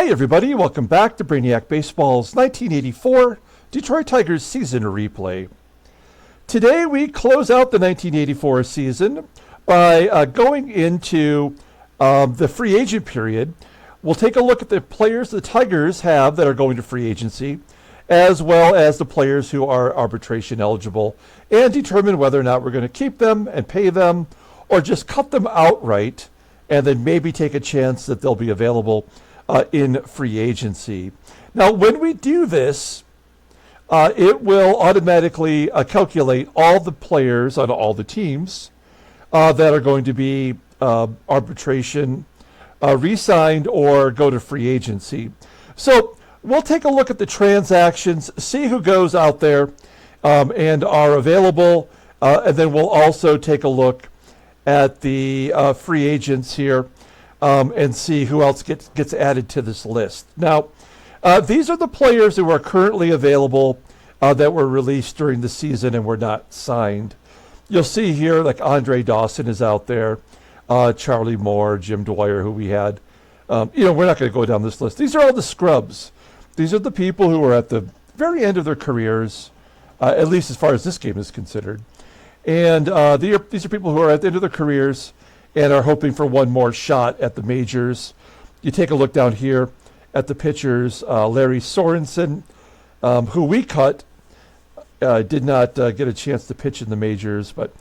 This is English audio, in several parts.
Hey everybody, welcome back to Brainiac Baseball's 1984 Detroit Tigers season replay. Today we close out the 1984 season by going into the free agent period. We'll take a look at the players the Tigers have that are going to free agency, as well as the players who are arbitration eligible, and determine whether or not we're going to keep them and pay them, or just cut them outright, and then maybe take a chance that they'll be available in free agency. Now, when we do this, it will automatically calculate all the players on all the teams that are going to be arbitration, re-signed, or go to free agency. So we'll take a look at the transactions, see who goes out there and are available, and then we'll also take a look at the free agents here and see who else gets added to this list. Now, these are the players who are currently available that were released during the season and were not signed. You'll see here, like Andre Dawson is out there, Charlie Moore, Jim Dwyer, who we had. We're not going to go down this list. These are all the scrubs. These are the people who are at the very end of their careers, at least as far as this game is considered. And these are people who are at the end of their careers and are hoping for one more shot at the majors. You take a look down here at the pitchers. Larry Sorensen, who we cut, did not get a chance to pitch in the majors, but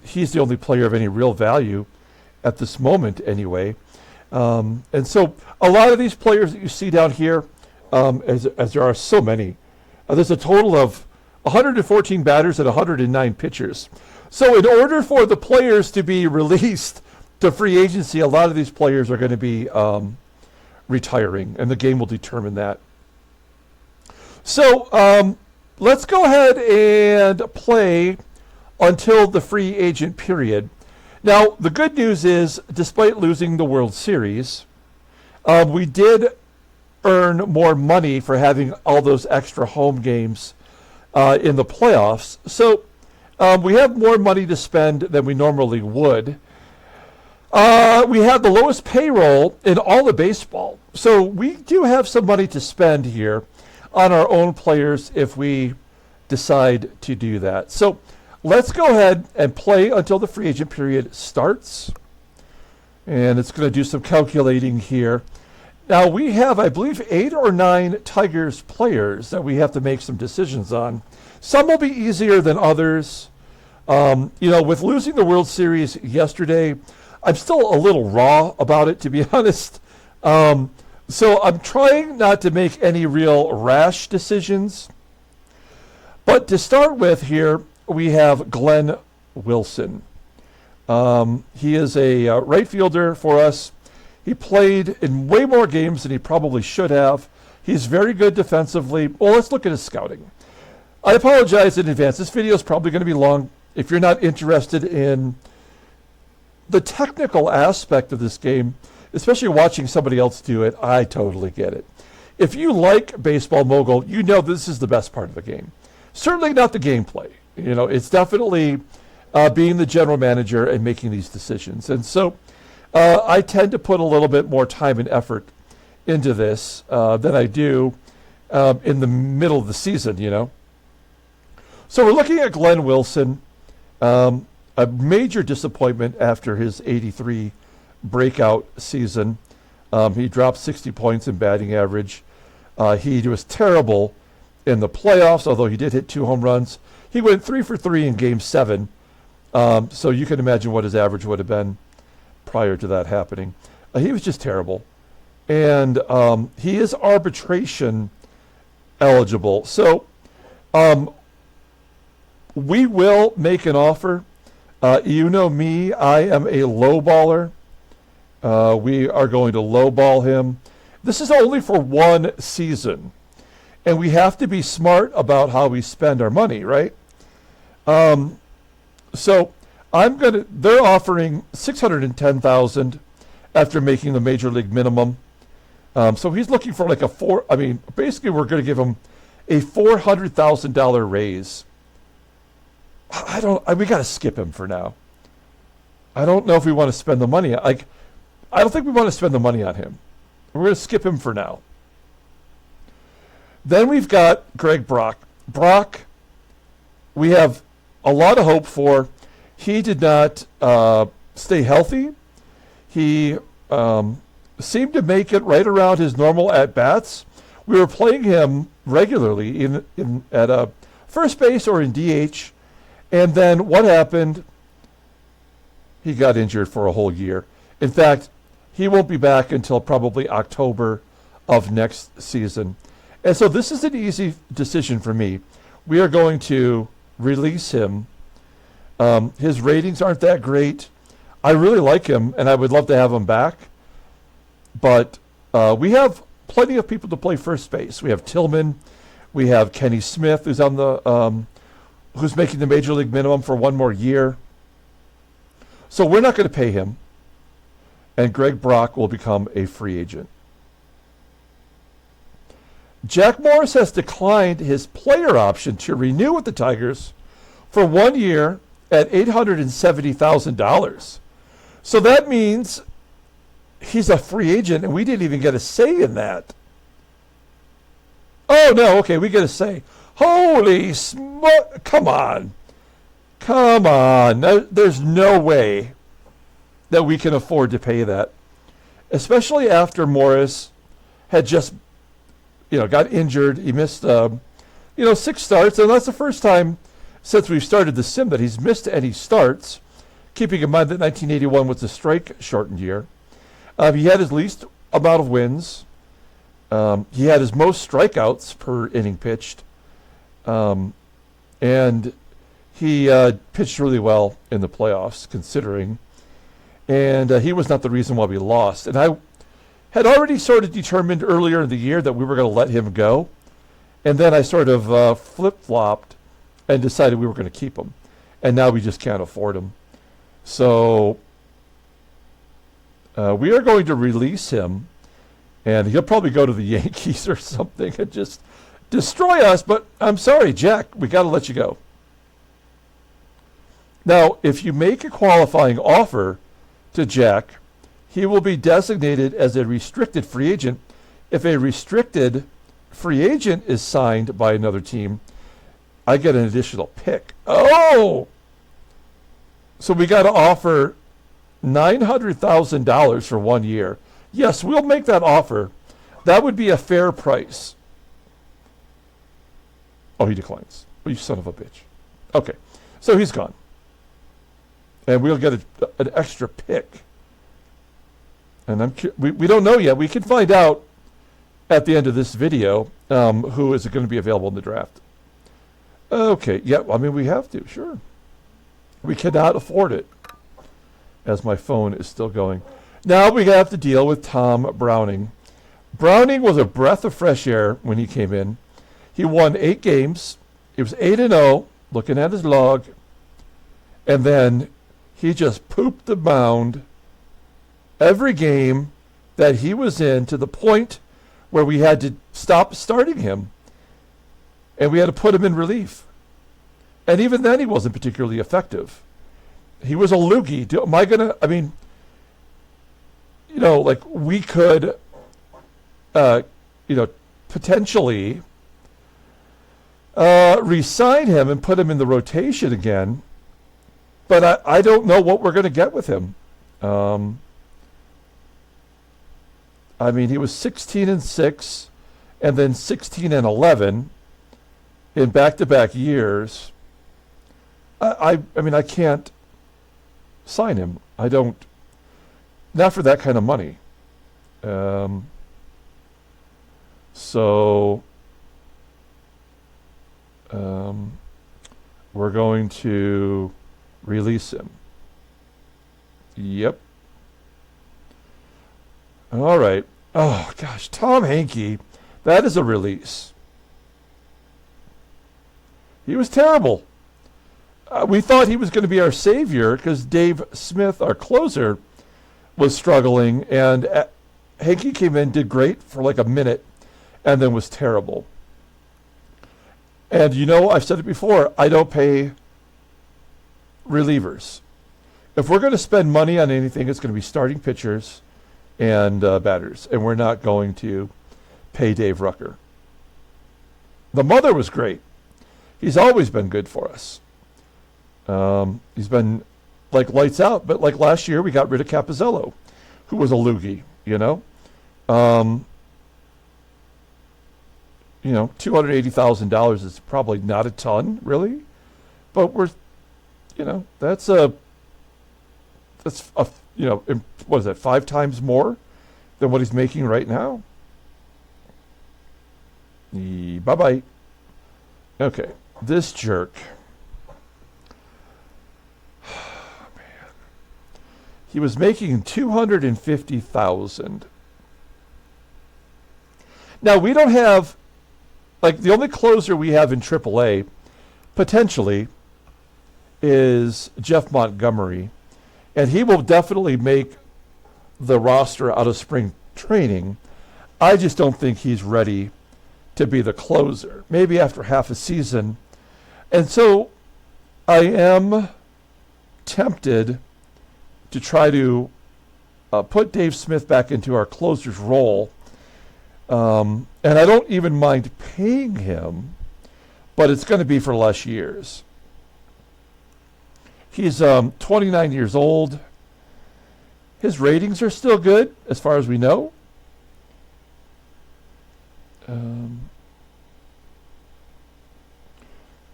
he's the only player of any real value at this moment anyway. And so a lot of these players that you see down here, as there are so many, there's a total of 114 batters and 109 pitchers. So in order for the players to be released to free agency, a lot of these players are going to be retiring, and the game will determine that. So let's go ahead and play until the free agent period. Now, the good news is, despite losing the World Series, we did earn more money for having all those extra home games in the playoffs. So we have more money to spend than we normally would. We have the lowest payroll in all of baseball. So we do have some money to spend here on our own players if we decide to do that. So let's go ahead and play until the free agent period starts. And it's going to do some calculating here. Now we have, I believe, 8 or 9 Tigers players that we have to make some decisions on. Some will be easier than others. With losing the World Series yesterday, I'm still a little raw about it, to be honest. So I'm trying not to make any real rash decisions. But to start with here, we have Glenn Wilson. He is a right fielder for us. He played in way more games than he probably should have. He's very good defensively. Well, let's look at his scouting. I apologize in advance. This video is probably going to be long. If you're not interested in the technical aspect of this game, especially watching somebody else do it, I totally get it. If you like Baseball Mogul, you know this is the best part of the game. Certainly not the gameplay. It's definitely being the general manager and making these decisions. And so I tend to put a little bit more time and effort into this than I do in the middle of the season, So we're looking at Glenn Wilson, a major disappointment after his 83 breakout season. He dropped 60 points in batting average. He was terrible in the playoffs, although he did hit 2 home runs. He went 3 for 3 in Game 7, so you can imagine what his average would have been prior to that happening. He was just terrible. And he is arbitration eligible. So we will make an offer. You know me, I am a lowballer. We are going to lowball him. This is only for one season. And we have to be smart about how we spend our money, right? So they're offering $610,000 after making the major league minimum. So he's looking for like basically we're going to give him a $400,000 raise. We got to skip him for now. I don't know if we want to spend the money. I don't think we want to spend the money on him. We're going to skip him for now. Then we've got Greg Brock. Brock, we have a lot of hope for. He did not stay healthy. He seemed to make it right around his normal at-bats. We were playing him regularly at first base or in DH. And then what happened? He got injured for a whole year. In fact, he won't be back until probably October of next season. And so this is an easy decision for me. We are going to release him. His ratings aren't that great. I really like him, and I would love to have him back. But we have plenty of people to play first base. We have Tillman. We have Kenny Smith, who's on the who's making the major league minimum for one more year. So we're not going to pay him. And Greg Brock will become a free agent. Jack Morris has declined his player option to renew with the Tigers for 1 year at $870,000. So that means he's a free agent, and we didn't even get a say in that. Oh, no, okay, we get a say. Holy smoke, come on. Come on. There's no way that we can afford to pay that, especially after Morris had just, got injured. He missed, 6 starts, and that's the first time since we've started the sim that he's missed any starts, keeping in mind that 1981 was a strike-shortened year. He had his least amount of wins. He had his most strikeouts per inning pitched. And he pitched really well in the playoffs, considering. And he was not the reason why we lost. And I had already sort of determined earlier in the year that we were going to let him go. And then I sort of flip-flopped and decided we were going to keep him. And now we just can't afford him. So we are going to release him. And he'll probably go to the Yankees or something and just destroy us. But I'm sorry, Jack, we got to let you go. Now, if you make a qualifying offer to Jack, he will be designated as a restricted free agent. If a restricted free agent is signed by another team, I get an additional pick. Oh! So we got to offer $900,000 for 1 year. Yes, we'll make that offer. That would be a fair price. Oh, he declines. Oh, you son of a bitch. Okay, so he's gone. And we'll get an extra pick. And we don't know yet. We can find out at the end of this video who is going to be available in the draft. Okay, yeah, I mean, we have to, sure. We cannot afford it, as my phone is still going. Now we have to deal with Tom Browning. Browning was a breath of fresh air when he came in. He won 8 games. He was 8-0, looking at his log. And then he just pooped the mound every game that he was in, to the point where we had to stop starting him. And we had to put him in relief. And even then he wasn't particularly effective. He was a loogie. We could, potentially re-sign him and put him in the rotation again. But I don't know what we're going to get with him. He was 16-6 and then 16-11 in back-to-back years. I can't sign him. I don't. Not for that kind of money. We're going to release him. Yep. All right. Oh, gosh. Tom Hankey. That is a release. He was terrible. We thought he was going to be our savior because Dave Smith, our closer, was struggling. And Hankey came in, did great for like a minute, and then was terrible. And I've said it before, I don't pay relievers. If we're going to spend money on anything, it's going to be starting pitchers and batters, and we're not going to pay Dave Rucker. The mother was great. He's always been good for us. He's been like lights out, but like last year we got rid of Capizzello, who was a loogie, $280,000 is probably not a ton, really, but that's what is that, 5 times more than what he's making right now? Bye-bye. Okay, this jerk. Man. He was making $250,000. Now, we don't have, the only closer we have in AAA, potentially, is Jeff Montgomery. And he will definitely make the roster out of spring training. I just don't think he's ready to be the closer. Maybe after half a season. And so I am tempted to try to put Dave Smith back into our closer's role. And I don't even mind paying him, but it's going to be for less years. He's 29 years old. His ratings are still good, as far as we know.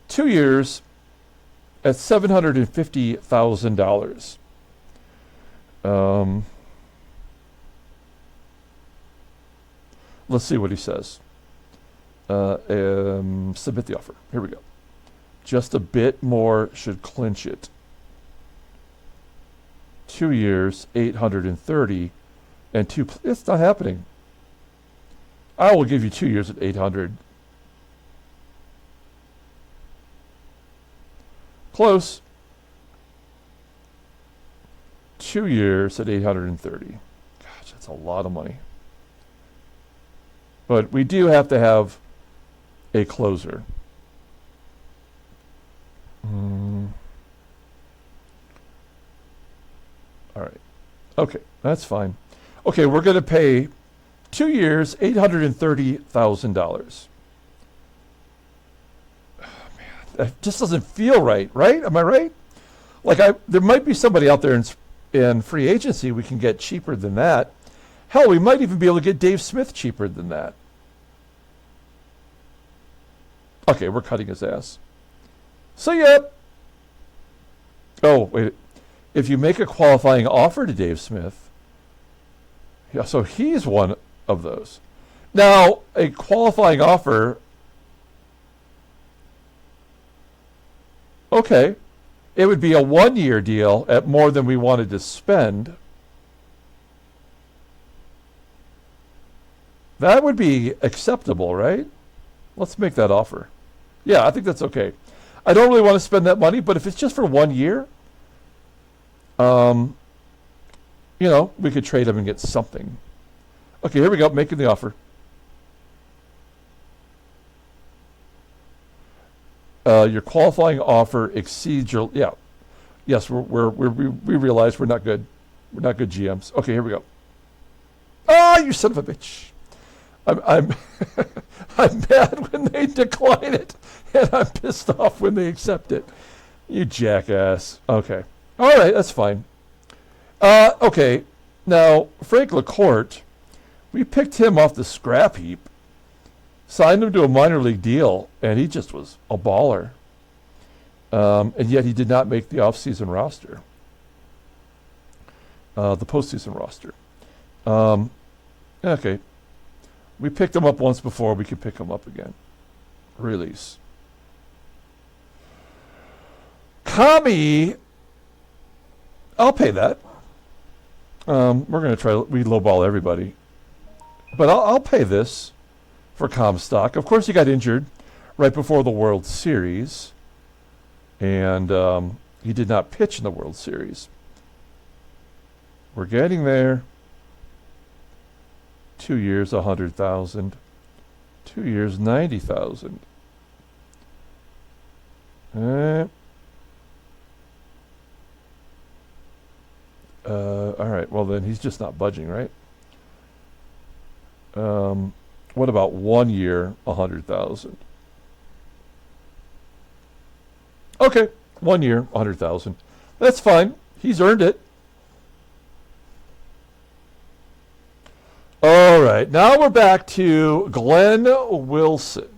2 years at $750,000. Let's see what he says. Submit the offer. Here we go. Just a bit more should clinch it. 2 years, 830, and two. It's not happening. I will give you 2 years at 800. Close. 2 years at 830. Gosh, that's a lot of money. But we do have to have a closer. All right. Okay, that's fine. Okay, we're going to pay 2 years, $830,000. Oh, man, that just doesn't feel right, right? Am I right? There might be somebody out there in free agency we can get cheaper than that. Hell, we might even be able to get Dave Smith cheaper than that. Okay, we're cutting his ass. See ya. Oh, wait. If you make a qualifying offer to Dave Smith, yeah, so he's one of those. Now, a qualifying offer, okay, it would be a 1-year deal at more than we wanted to spend. That would be acceptable, right? Let's make that offer. Yeah, I think that's okay. I don't really want to spend that money, but if it's just for 1 year, we could trade him and get something. Okay, here we go, making the offer. Your qualifying offer exceeds your, yeah. Yes, we realize we're not good. We're not good GMs. Okay, here we go. Ah, you son of a bitch. I'm I'm mad when they decline it, and I'm pissed off when they accept it. You jackass. Okay. All right, that's fine. Okay. Now, Frank LaCourte, we picked him off the scrap heap, signed him to a minor league deal, and he just was a baller. And yet he did not make the offseason roster, the postseason roster. Okay. We picked him up once before. We can pick him up again. Release. Kami, I'll pay that. We're going to we lowball everybody. But I'll pay this for Comstock. Of course, he got injured right before the World Series. And he did not pitch in the World Series. We're getting there. 2 years, 100,000. 2 years, 90,000. All right. Well, then he's just not budging, right? What about 1 year, 100,000? Okay, 1 year, 100,000. That's fine. He's earned it. All right, now we're back to Glenn Wilson.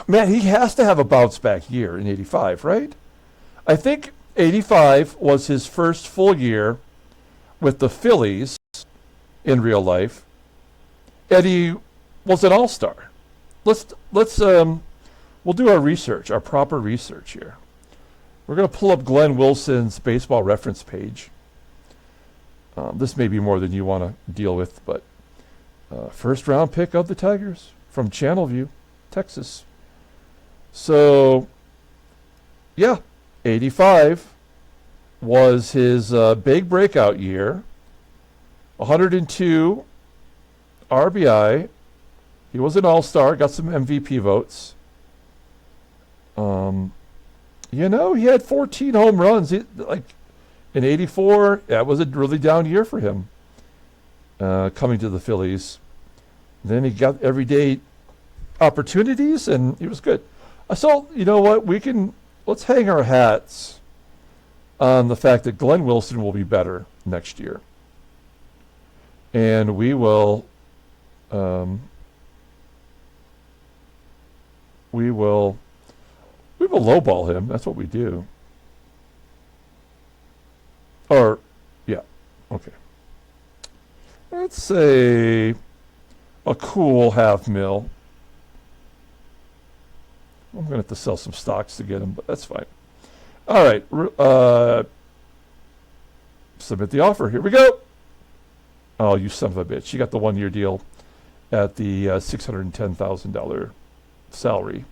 Man, he has to have a bounce back year in 85, right? I think 85 was his first full year with the Phillies in real life, and he was an all-star. We'll do our research, our proper research here. We're going to pull up Glenn Wilson's baseball reference page. This may be more than you want to deal with, but first round pick of the Tigers from Channelview, Texas. So, yeah, 85 was his big breakout year. 102 RBI. He was an all-star, got some MVP votes. He had 14 home runs. In 84, that was a really down year for him, coming to the Phillies. Then he got everyday opportunities, and he was good. So, you know what? Let's hang our hats on the fact that Glenn Wilson will be better next year. And we will lowball him. That's what we do. Or, yeah, okay. Let's say a cool $500,000. I'm going to have to sell some stocks to get him, but that's fine. All right. Submit the offer. Here we go. Oh, you son of a bitch. You got the 1 year deal at the $610,000 salary.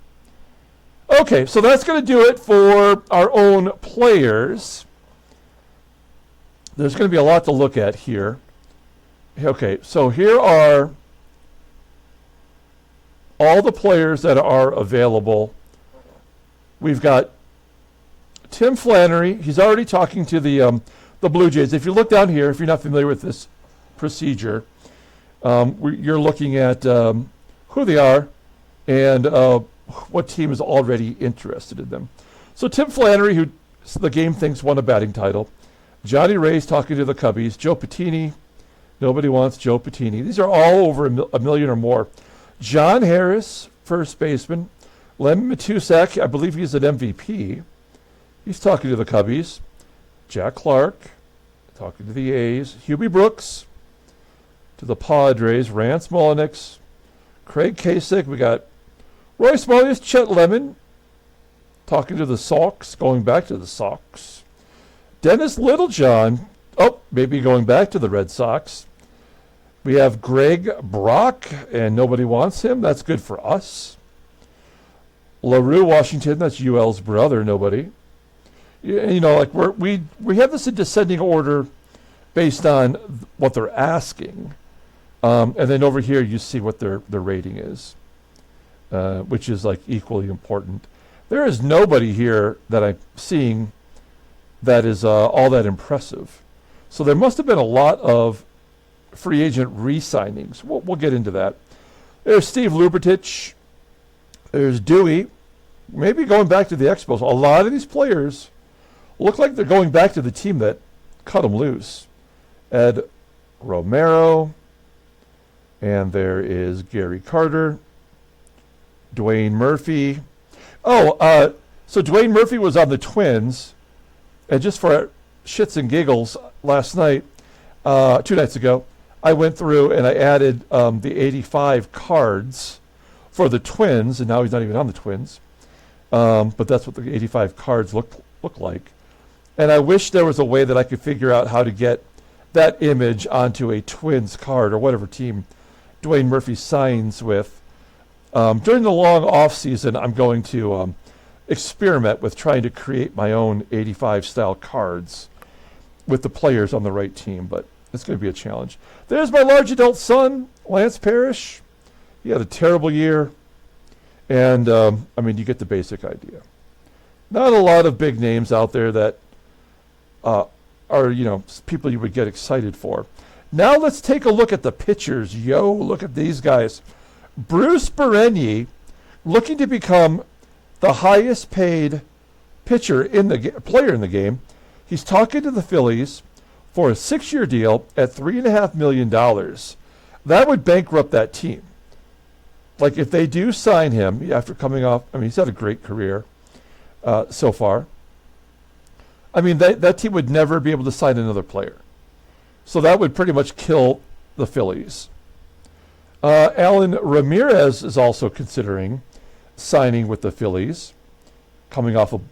Okay, so that's going to do it for our own players. There's going to be a lot to look at here. Okay, so here are all the players that are available. We've got Tim Flannery. He's already talking to the Blue Jays. If you look down here, if you're not familiar with this procedure, you're looking at who they are and what team is already interested in them. So Tim Flannery, who the game thinks won a batting title. Johnny Ray's talking to the Cubbies. Joe Patini. Nobody wants Joe Patini. These are all over a million or more. John Harris, first baseman. Len Matusak, I believe he's an MVP. He's talking to the Cubbies. Jack Clark, talking to the A's. Hubie Brooks, to the Padres. Rance Mulliniks. Craig Kasich. We got Roy Smalley, Chet Lemon, talking to the Sox, going back to the Sox. Dennis Littlejohn, maybe going back to the Red Sox. We have Greg Brock, and nobody wants him. That's good for us. LaRue Washington, that's UL's brother, nobody. We have this in descending order based on what they're asking. And then over here you see what their rating is, which is like equally important. There is nobody here that I'm seeing that is all that impressive. So there must have been a lot of free agent re-signings. We'll get into that. There's Steve Lubitich. There's Dewey. Maybe going back to the Expos. A lot of these players look like they're going back to the team that cut them loose. Ed Romero. And there is Gary Carter. Dwayne Murphy. So Dwayne Murphy was on the Twins. And just for shits and giggles, last night, 2 nights ago, I went through and I added the 85 cards for the Twins, and now he's not even on the Twins. But that's what the 85 cards look like. And I wish there was a way that I could figure out how to get that image onto a Twins card or whatever team Dwayne Murphy signs with. During the long off season, I'm going to experiment with trying to create my own 85 style cards with the players on the right team, but it's going to be a challenge. There's my large adult son, Lance Parrish. He had a terrible year, and you get the basic idea. Not a lot of big names out there that are people you would get excited for. Now let's take a look at the pitchers. Yo, look at these guys. Bruce Berenyi, looking to become the highest paid player in the game. He's talking to the Phillies for a 6-year deal at $3.5 million. That would bankrupt that team. Like, if they do sign him after coming off, I mean, he's had a great career so far. I mean, that team would never be able to sign another player. So that would pretty much kill the Phillies. Alan Ramirez is also considering signing with the Phillies, coming off of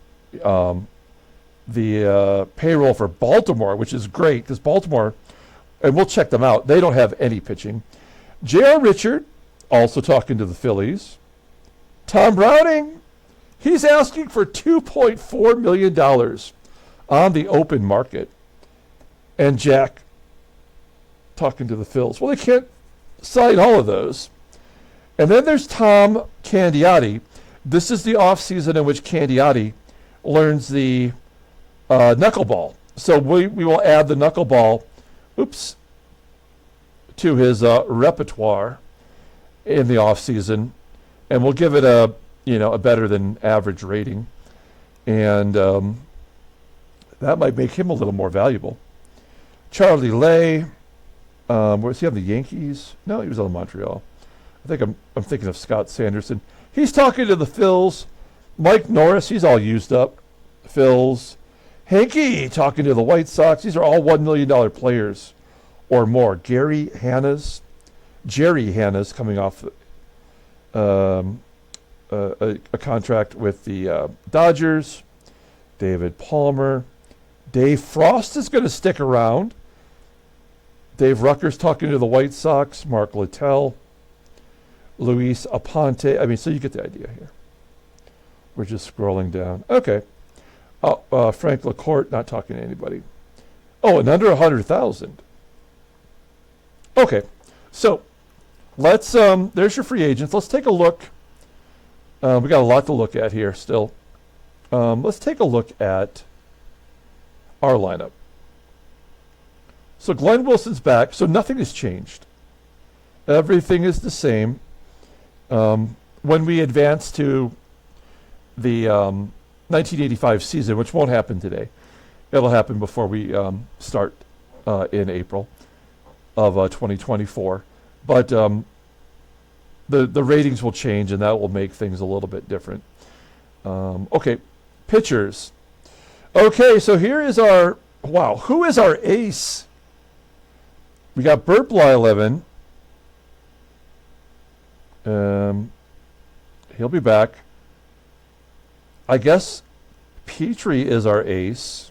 the payroll for Baltimore, which is great because Baltimore, and we'll check them out, they don't have any pitching. J.R. Richard, also talking to the Phillies. Tom Browning, he's asking for $2.4 million on the open market. And Jack, talking to the Phils. Well, they can't sign all of those. And then there's Tom Candiotti. This is the offseason in which Candiotti learns the knuckleball. So we will add the knuckleball, to his repertoire in the offseason, and we'll give it a better than average rating, and that might make him a little more valuable. Charlie Lay, where's he on the Yankees? No, he was on Montreal. I think I'm thinking of Scott Sanderson. He's talking to the Phils. Mike Norris, he's all used up. Phils. Hanky talking to the White Sox. These are all $1 million players or more. Jerry Hanna's coming off a contract with the Dodgers. David Palmer. Dave Frost is going to stick around. Dave Rucker's talking to the White Sox. Mark Littell. Luis Aponte. I mean, so you get the idea here. We're just scrolling down. Okay. Frank LaCourte, not talking to anybody. Oh, and under 100,000. Okay. So let's, there's your free agents. Let's take a look. We got a lot to look at here still. Let's take a look at our lineup. So Glenn Wilson's back, so nothing has changed. Everything is the same. When we advance to the 1985 season, which won't happen today, it'll happen before we start in April of 2024. But the ratings will change, and that will make things a little bit different. Okay, pitchers. Okay, so here is our, wow, who is our ace? We got Bert Blyleven. He'll be back. I guess Petrie is our ace.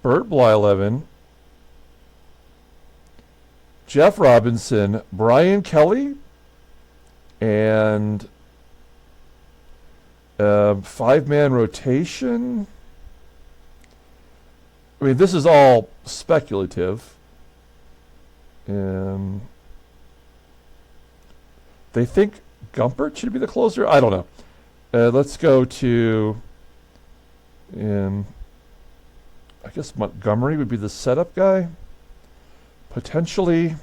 Bert Blyleven. Jeff Robinson. Brian Kelly. And 5-man rotation. I mean, this is all speculative. They think Gumpert should be the closer. I don't know. Let's go to, I guess Montgomery would be the setup guy. Potentially.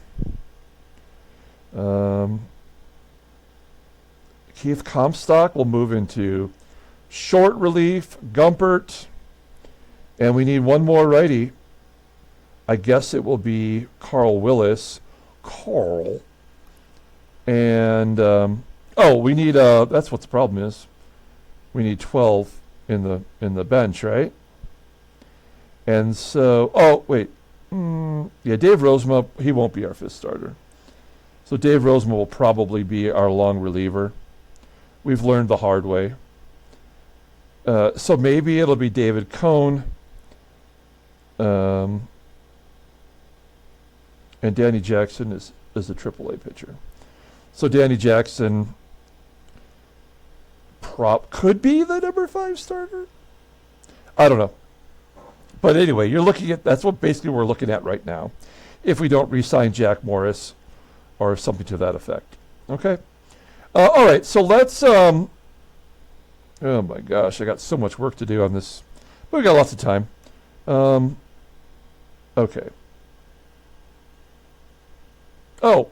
Keith Comstock will move into short relief. Gumpert. And we need one more righty. I guess it will be Carl Willis. Carl. And, we need, that's what the problem is. We need 12 in the bench, right? And so, Dave Rozema, he won't be our fifth starter. So Dave Rozema will probably be our long reliever. We've learned the hard way. So maybe it'll be David Cohn. And Danny Jackson is a AAA pitcher. So Danny Jackson could be the number 5 starter. I don't know. But anyway, you're looking at, that's what basically we're looking at right now. If we don't re-sign Jack Morris or something to that effect. Okay. All right. So let's, oh my gosh, I got so much work to do on this. But we got lots of time. Okay. Oh.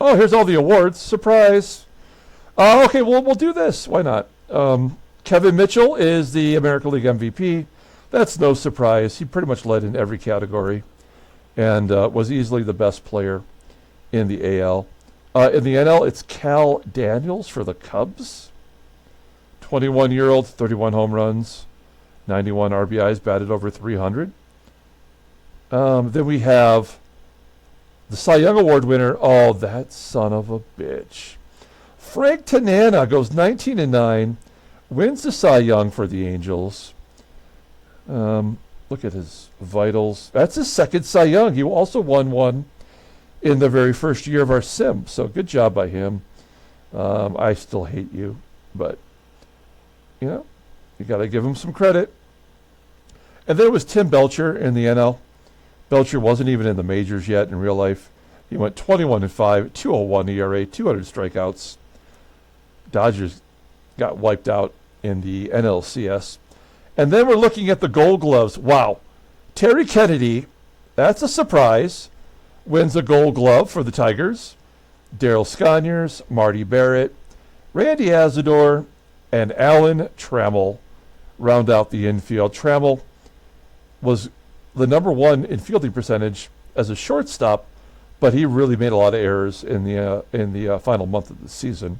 Oh, here's all the awards. Surprise. Okay, well, we'll do this. Why not? Kevin Mitchell is the American League MVP. That's no surprise. He pretty much led in every category and was easily the best player in the AL. In the NL, it's Cal Daniels for the Cubs. 21-year-old, 31 home runs, 91 RBIs, batted over 300. Then we have the Cy Young Award winner. Oh, that son of a bitch. Frank Tanana goes 19-9, wins the Cy Young for the Angels. Look at his vitals. That's his second Cy Young. He also won one in the very first year of our sim. So good job by him. I still hate you, but you got to give him some credit. And then it was Tim Belcher in the NL. Belcher wasn't even in the majors yet in real life. He went 21-5, 2.01 ERA, 200 strikeouts. Dodgers got wiped out in the NLCS. And then we're looking at the Gold Gloves. Wow. Terry Kennedy, that's a surprise, wins a Gold Glove for the Tigers. Darryl Sconyers, Marty Barrett, Randy Azador, and Alan Trammell round out the infield. Trammell was the number one in fielding percentage as a shortstop, but he really made a lot of errors in the final month of the season.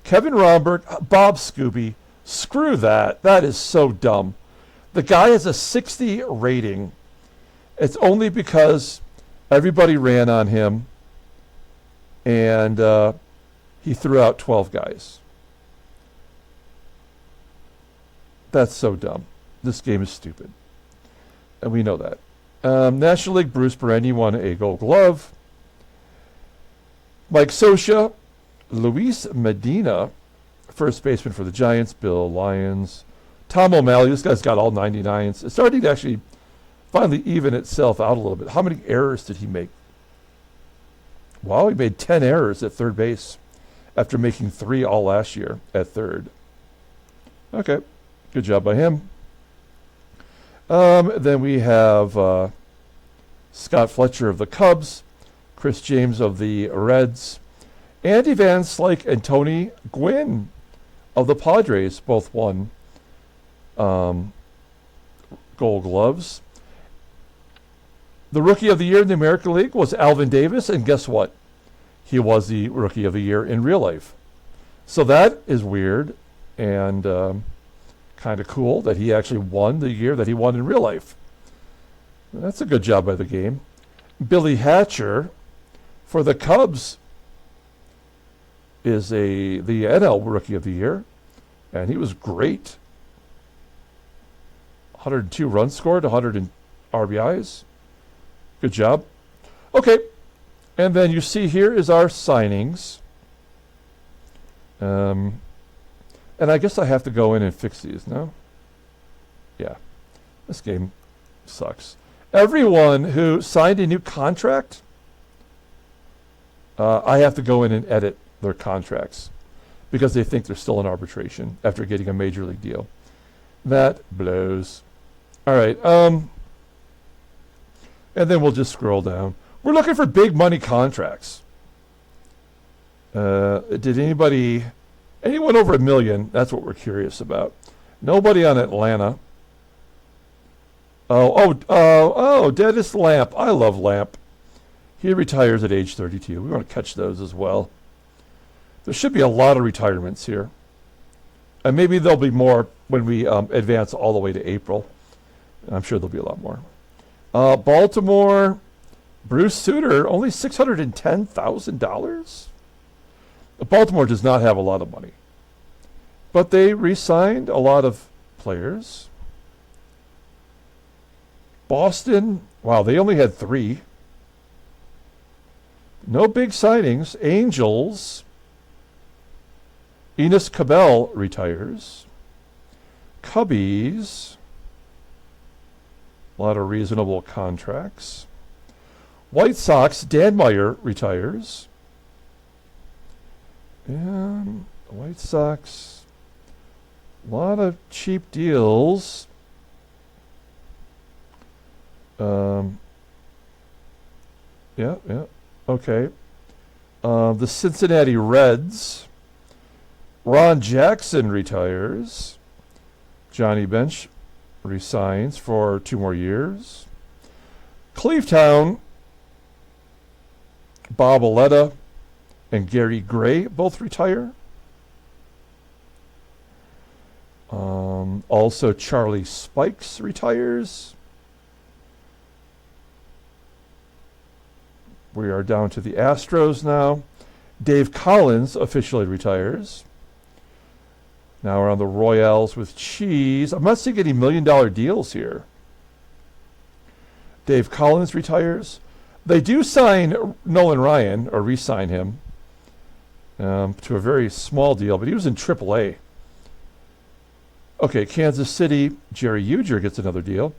Kevin Romberg, Bob Scooby, screw that. That is so dumb. The guy has a 60 rating. It's only because everybody ran on him and he threw out 12 guys. That's so dumb. This game is stupid. And we know that. National League, Bruce Berendi won a Gold Glove. Mike Scioscia, Luis Medina, first baseman for the Giants, Bill Lyons. Tom O'Malley, this guy's got all 99s. It's starting to actually finally even itself out a little bit. How many errors did he make? Wow, he made 10 errors at third base after making 3 all last year at third. Okay, good job by him. Then we have Scott Fletcher of the Cubs, Chris James of the Reds, Andy Van Slyke and Tony Gwynn of the Padres both won Gold Gloves. The Rookie of the Year in the American League was Alvin Davis, and guess what? He was the Rookie of the Year in real life. So that is weird and kind of cool that he actually won the year that he won in real life. That's a good job by the game. Billy Hatcher for the Cubs is the NL Rookie of the Year, and he was great. 102 runs scored, 100 RBIs. Good job. Okay, and then you see here is our signings. And I guess I have to go in and fix these, no? Yeah, this game sucks. Everyone who signed a new contract, I have to go in and edit their contracts because they think they're still in arbitration after getting a major league deal. That blows. All right. And then we'll just scroll down. We're looking for big money contracts. Did anyone over $1 million? That's what we're curious about. Nobody on Atlanta. Dennis Lamp. I love Lamp. He retires at age 32. We want to catch those as well. There should be a lot of retirements here. And maybe there'll be more when we advance all the way to April. I'm sure there'll be a lot more. Baltimore, Bruce Sutter, only $610,000. Baltimore does not have a lot of money. But they re-signed a lot of players. Boston, wow, they only had 3. No big signings. Angels, Enos Cabell retires. Cubbies, a lot of reasonable contracts. White Sox, Dan Meyer retires. And White Sox, a lot of cheap deals. Yeah, yeah. Okay. The Cincinnati Reds. Ron Jackson retires. Johnny Bench resigns for 2 more years. Clevetown, Bob Aletta and Gary Gray both retire. Also, Charlie Spikes retires. We are down to the Astros now. Dave Collins officially retires. Now we're on the Royals with Cheese. I'm not seeing any $1 million deals here. Dave Collins retires. They do sign Nolan Ryan, or re-sign him, to a very small deal, but he was in AAA. Okay, Kansas City, Jerry Uger gets another deal.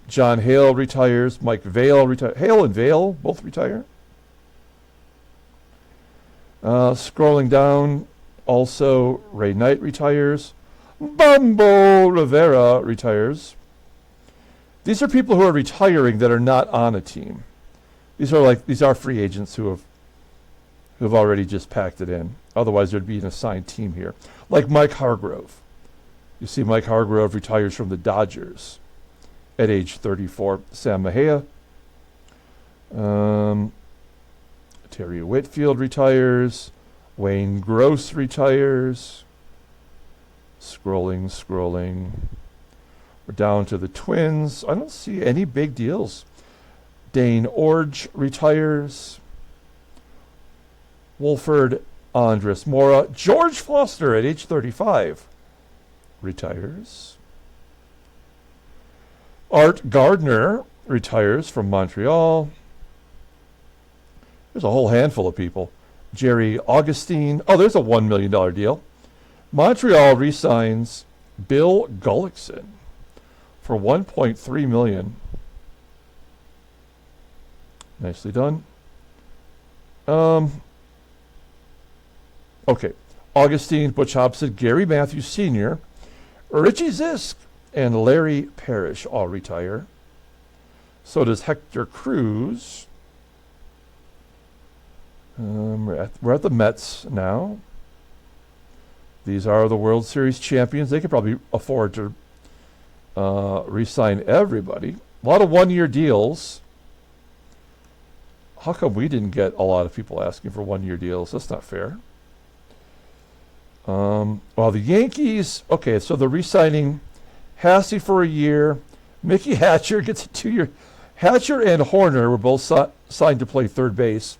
John Hale retires. Mike Vail retires. Hale and Vail both retire. Scrolling down, also Ray Knight retires. Bumbo Rivera retires. These are people who are retiring that are not on a team. These are free agents who have already just packed it in. Otherwise, there'd be an assigned team here. Like Mike Hargrove. You see Mike Hargrove retires from the Dodgers at age 34. Sam Mejia. Terry Whitfield retires. Wayne Gross retires. Scrolling. We're down to the Twins. I don't see any big deals. Dane Orge retires. Wolford Andres Mora. George Foster at age 35 retires. Art Gardner retires from Montreal. There's a whole handful of people. Jerry Augustine. Oh, there's a $1 million deal. Montreal re-signs Bill Gullickson for $1.3 million. Nicely done. Okay. Augustine, Butch Hobson, Gary Matthews Sr., Richie Zisk, and Larry Parrish all retire. So does Hector Cruz. We're at the Mets now. These are the World Series champions. They could probably afford to re-sign everybody. A lot of one-year deals. How come we didn't get a lot of people asking for one-year deals? That's not fair. Well, the Yankees, okay, so they're re-signing Hassey for a year. Mickey Hatcher gets a 2-year. Hatcher and Horner were both signed to play third base.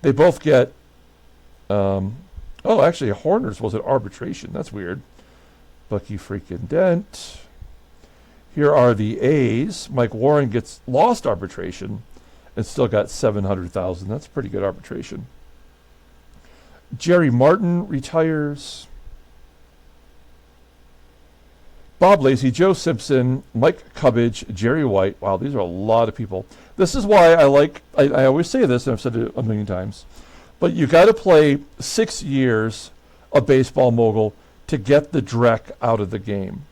They both get, actually, Horner's was at arbitration. That's weird. Bucky freaking Dent. Here are the A's. Mike Warren lost arbitration and still got $700,000. That's pretty good arbitration. Jerry Martin retires. Bob Lacey, Joe Simpson, Mike Cubbage, Jerry White. Wow, these are a lot of people. This is why I always say this, and I've said it a million times, but you got to play 6 years of Baseball Mogul to get the dreck out of the game.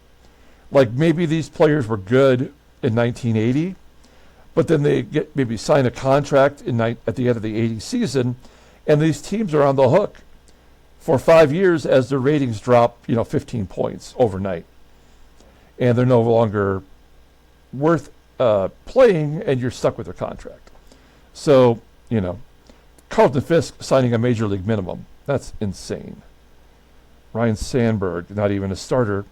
Like maybe these players were good in 1980, but then they maybe sign a contract at the end of the 80 season, and these teams are on the hook for 5 years as their ratings drop, 15 points overnight. And they're no longer worth playing, and you're stuck with their contract. So, Carlton Fisk signing a major league minimum. That's insane. Ryan Sandberg, not even a starter.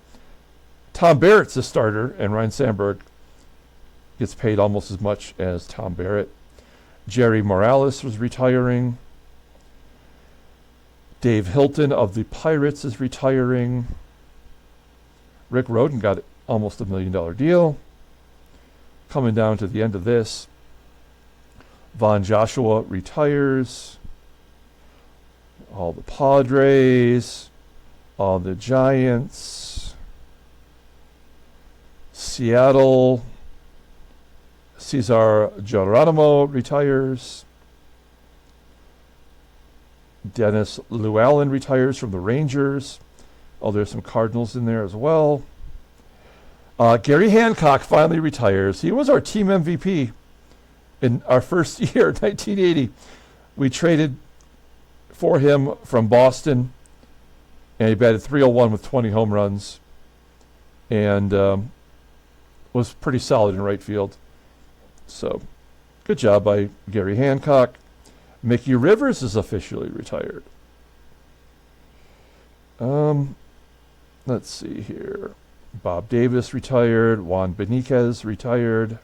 Tom Barrett's a starter, and Ryan Sandberg gets paid almost as much as Tom Barrett. Jerry Morales was retiring. Dave Hilton of the Pirates is retiring. Rick Rhoden got almost $1 million deal. Coming down to the end of this, Von Joshua retires. All the Padres, all the Giants, Seattle, Cesar Geronimo retires. Dennis Llewellyn retires from the Rangers. Oh, there's some Cardinals in there as well. Gary Hancock finally retires. He was our team MVP in our first year, 1980, we traded for him from Boston, and he batted .301 with 20 home runs, and was pretty solid in right field. So, good job by Gary Hancock. Mickey Rivers is officially retired. Let's see here. Bob Davis retired. Juan Benitez retired.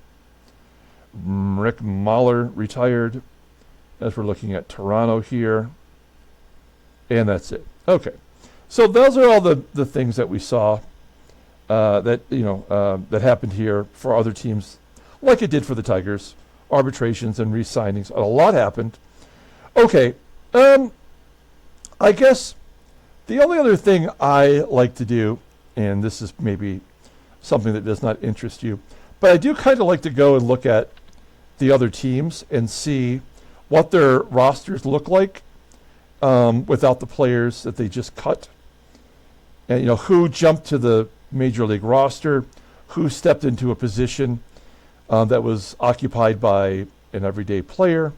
Rick Mahler retired. As we're looking at Toronto here. And that's it. Okay. So those are all the things that we saw that happened here for other teams, like it did for the Tigers. Arbitrations and re-signings. A lot happened. Okay. I guess the only other thing I like to do, and this is maybe something that does not interest you, but I do kind of like to go and look at the other teams and see what their rosters look like without the players that they just cut. And, who jumped to the major league roster, who stepped into a position that was occupied by an everyday player.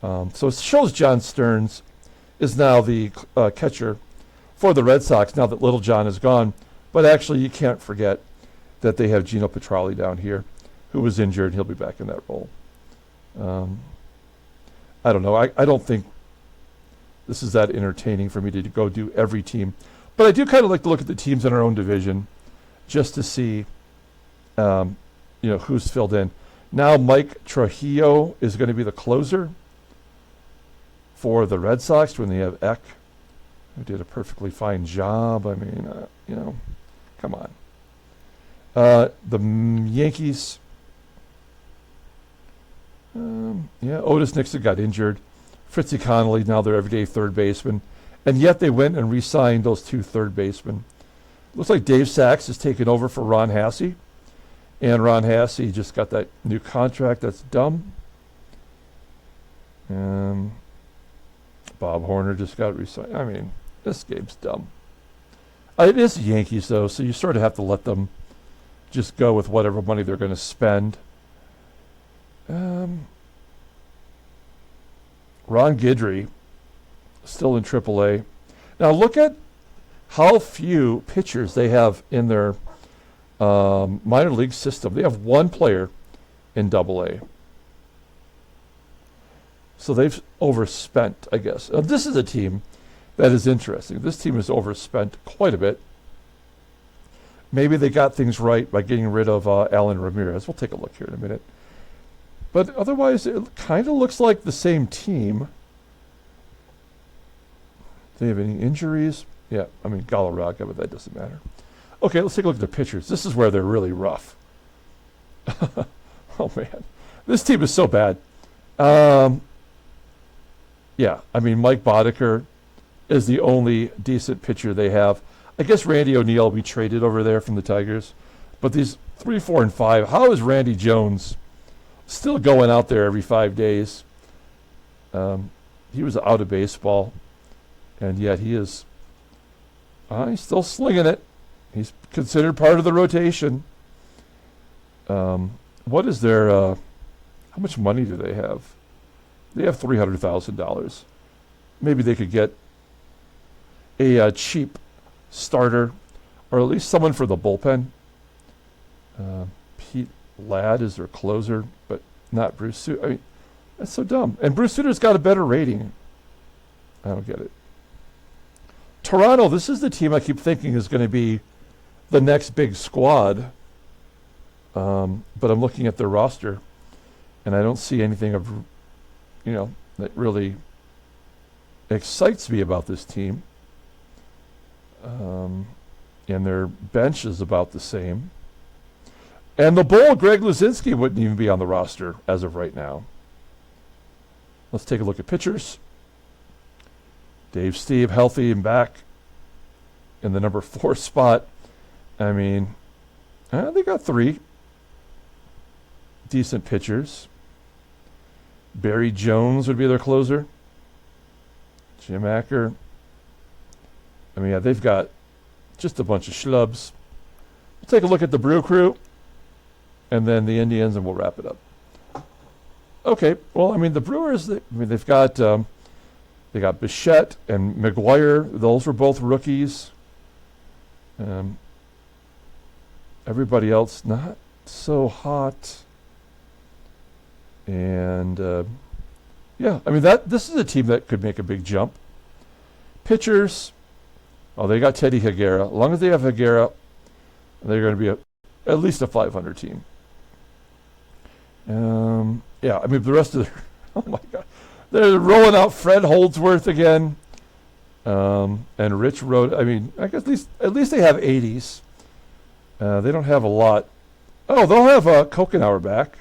So it shows John Stearns is now the catcher for the Red Sox now that Little John is gone. But actually, you can't forget that they have Gino Petralli down here, who was injured. He'll be back in that role. I don't know. I don't think this is that entertaining for me to go do every team. But I do kind of like to look at the teams in our own division just to see, who's filled in. Now Mike Trujillo is going to be the closer for the Red Sox when they have Eck, who did a perfectly fine job. I mean, come on. The Yankees, Otis Nixon got injured. Fritzy Connolly, now their everyday third baseman. And yet they went and re-signed those two third basemen. Looks like Dave Sachs is taking over for Ron Hassey. And Ron Hassey just got that new contract. That's dumb. Bob Horner just got re-signed. I mean, this game's dumb. It is the Yankees, though, so you sort of have to let them just go with whatever money they're going to spend. Ron Guidry, still in AAA. Now look at how few pitchers they have in their minor league system. They have one player in AA. So they've overspent, I guess. This is a team that is interesting. This team has overspent quite a bit. Maybe they got things right by getting rid of Alan Ramirez. We'll take a look here in a minute. But otherwise, it kind of looks like the same team. Do they have any injuries? Yeah, I mean, Galarraga, but that doesn't matter. Okay, let's take a look at the pitchers. This is where they're really rough. Oh, man. This team is so bad. Yeah, I mean, Mike Boddicker is the only decent pitcher they have. I guess Randy O'Neal will be traded over there from the Tigers. But these 3, 4, and 5, how is Randy Jones still going out there every 5 days? He was out of baseball, and yet he is he's still slinging it. He's considered part of the rotation. What is their how much money do they have? They have $300,000. Maybe they could get a cheap starter, or at least someone for the bullpen. Pete Ladd is their closer, but not Bruce Sutter. I mean, that's so dumb. And Bruce Sutter's got a better rating. I don't get it. Toronto, this is the team I keep thinking is going to be the next big squad. But I'm looking at their roster, and I don't see anything of, that really excites me about this team. And their bench is about the same. And the Bull, Greg Luzinski, wouldn't even be on the roster as of right now. Let's take a look at pitchers. Dave Steve, healthy and back in the number 4 spot. I mean, they got 3 decent pitchers. Barry Jones would be their closer. Jim Acker. I mean, they've got just a bunch of schlubs. We'll take a look at the Brew Crew and then the Indians, and we'll wrap it up. Okay, well, I mean, the Brewers, they've got they got Bichette and McGuire. Those were both rookies. Um, Everybody else not so hot. And yeah, I mean this is a team that could make a big jump. Pitchers, oh, they got Teddy Higuera. As long as they have Higuera, they're going to be at least a 500 team. Yeah, I mean the rest of the oh my God, they're rolling out Fred Holdsworth again, and Rich Rod. I mean, I guess at least they have 80s. They don't have a lot. Oh, they'll have Kokenauer back,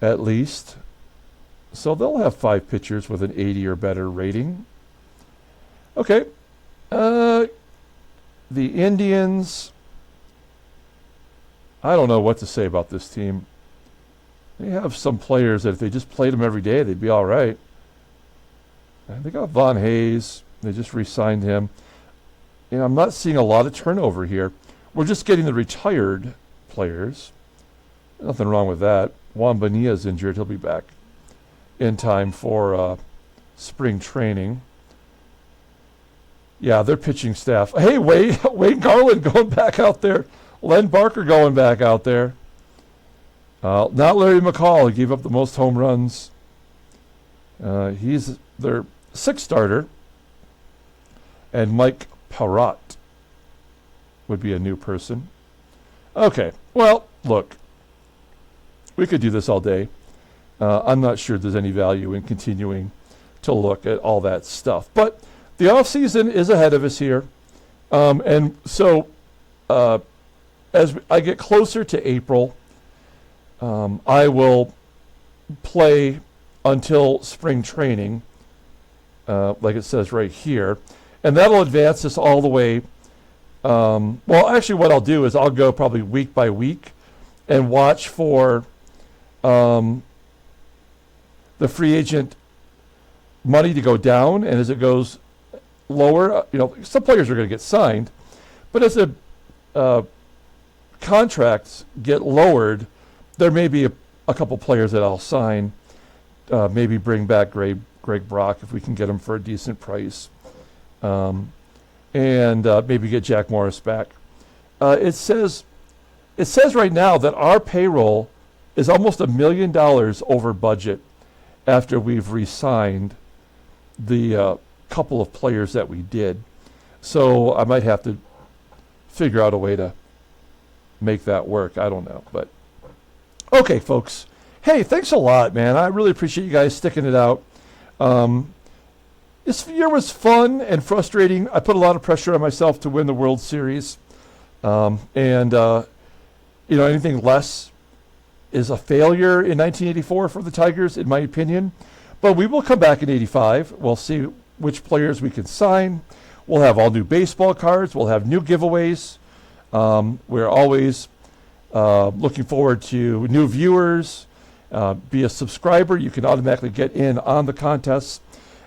at least. So they'll have 5 pitchers with an 80 or better rating. Okay. The Indians, I don't know what to say about this team. They have some players that if they just played them every day, they'd be all right. And they got Von Hayes. They just re-signed him. You know, I'm not seeing a lot of turnover here. We're just getting the retired players. Nothing wrong with that. Juan Bonilla's injured. He'll be back in time for spring training. Yeah, their pitching staff. Hey, Wayne Garland going back out there. Len Barker going back out there. Not Larry McCall. He gave up the most home runs. He's their 6th starter. And Mike Parrott would be a new person. Okay, well, look. We could do this all day. I'm not sure there's any value in continuing to look at all that stuff. But the off season is ahead of us here. And so as I get closer to April, I will play until spring training, like it says right here. And that'll advance us all the way. Well, actually, what I'll do is I'll go probably week by week and watch for the free agent money to go down. And as it goes lower, some players are going to get signed. But as the contracts get lowered, there may be a couple players that I'll sign. Maybe bring back Greg Brock if we can get him for a decent price. And maybe get Jack Morris back. It says right now that our payroll is almost $1 million over budget after we've re-signed the couple of players that we did. So I might have to figure out a way to make that work. I don't know, but okay, folks. Hey, thanks a lot, man. I really appreciate you guys sticking it out. This year was fun and frustrating. I put a lot of pressure on myself to win the World Series. Anything less is a failure in 1984 for the Tigers, in my opinion. But we will come back in 85. We'll see which players we can sign. We'll have all new baseball cards. We'll have new giveaways. We're always looking forward to new viewers. Be a subscriber. You can automatically get in on the contests.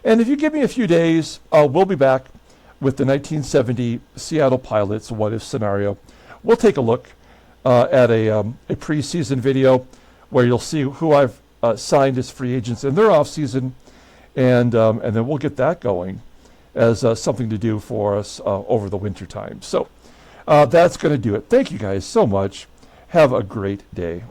And if you give me a few days, we'll be back with the 1970 Seattle Pilots what-if scenario. We'll take a look at a preseason video where you'll see who I've signed as free agents in their off-season, and then we'll get that going as something to do for us over the winter time. So that's going to do it. Thank you guys so much. Have a great day.